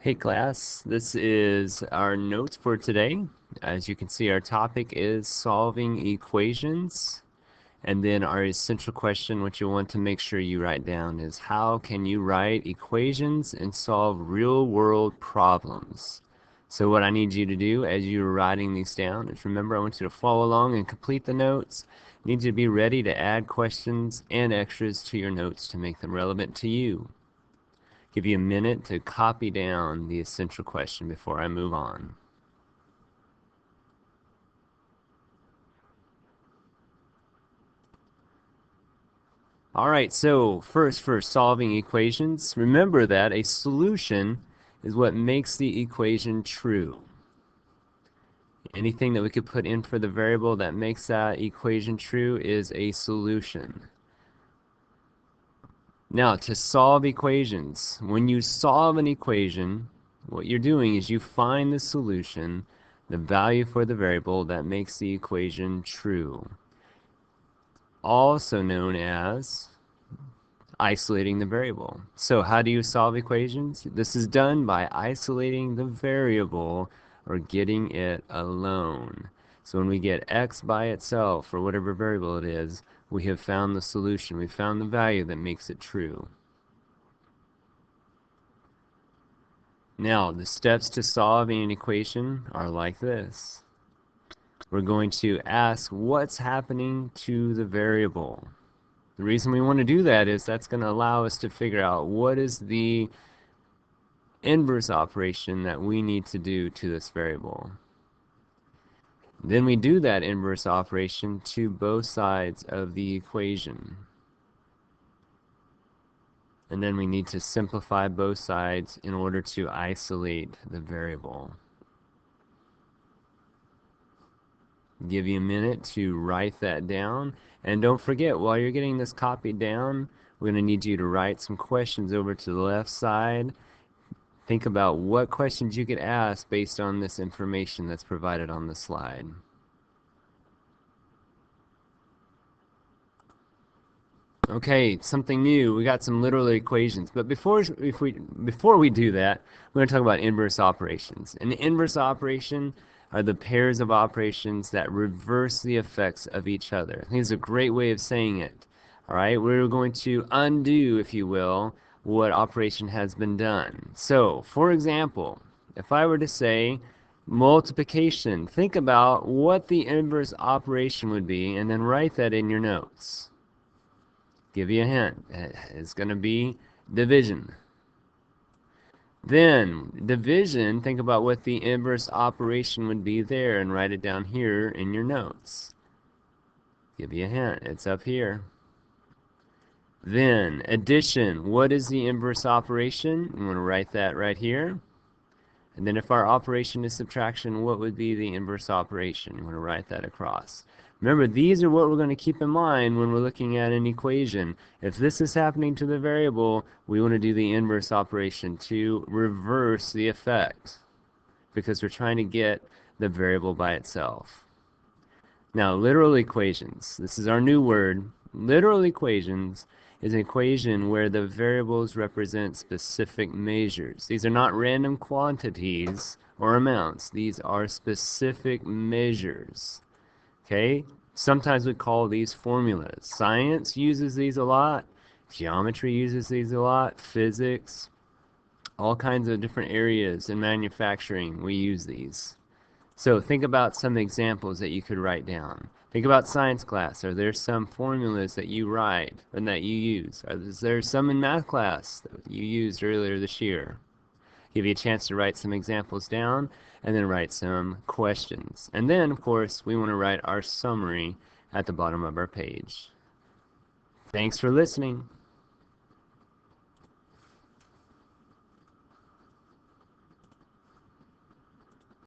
Hey class, this is our notes for today. As you can see, our topic is solving equations. And then our essential question, what you want to make sure you write down, is how can you write equations and solve real-world problems? So what I need you to do as you're writing these down is remember, I want you to follow along and complete the notes. I need you to be ready to add questions and extras to your notes to make them relevant to you. Give you a minute to copy down the essential question before I move on. Alright, so first for solving equations, remember that a solution is what makes the equation true. Anything that we could put in for the variable that makes that equation true is a solution. Now, to solve equations, when you solve an equation, what you're doing is you find the solution, the value for the variable that makes the equation true, also known as isolating the variable. So how do you solve equations? This is done by isolating the variable or getting it alone. So when we get x by itself, or whatever variable it is, we have found the solution. We found the value that makes it true. Now, the steps to solving an equation are like this. We're going to ask what's happening to the variable. The reason we want to do that is that's going to allow us to figure out what is the inverse operation that we need to do to this variable. Then we do that inverse operation to both sides of the equation. And then we need to simplify both sides in order to isolate the variable. Give you a minute to write that down. And don't forget, while you're getting this copied down, we're going to need you to write some questions over to the left side. Think about what questions you could ask based on this information that's provided on the slide. Okay, something new. We got some literal equations. But before we do that, we're going to talk about inverse operations. An inverse operation are the pairs of operations that reverse the effects of each other. I think it's a great way of saying it. All right, we're going to undo, if you will, what operation has been done. So, for example, if I were to say multiplication, think about what the inverse operation would be and then write that in your notes. Give you a hint. It's going to be division. Then, division, think about what the inverse operation would be there and write it down here in your notes. Give you a hint. It's up here. Then, addition. What is the inverse operation? I'm going to write that right here. And then if our operation is subtraction, what would be the inverse operation? I'm going to write that across. Remember, these are what we're going to keep in mind when we're looking at an equation. If this is happening to the variable, we want to do the inverse operation to reverse the effect, because we're trying to get the variable by itself. Now, literal equations. This is our new word. Literal equations is an equation where the variables represent specific measures. These are not random quantities or amounts. These are specific measures. Okay? Sometimes we call these formulas. Science uses these a lot. Geometry uses these a lot. Physics. All kinds of different areas in manufacturing, we use these. So think about some examples that you could write down. Think about science class. Are there some formulas that you write and that you use? Is there some in math class that you used earlier this year? Give you a chance to write some examples down and then write some questions. And then, of course, we want to write our summary at the bottom of our page. Thanks for listening.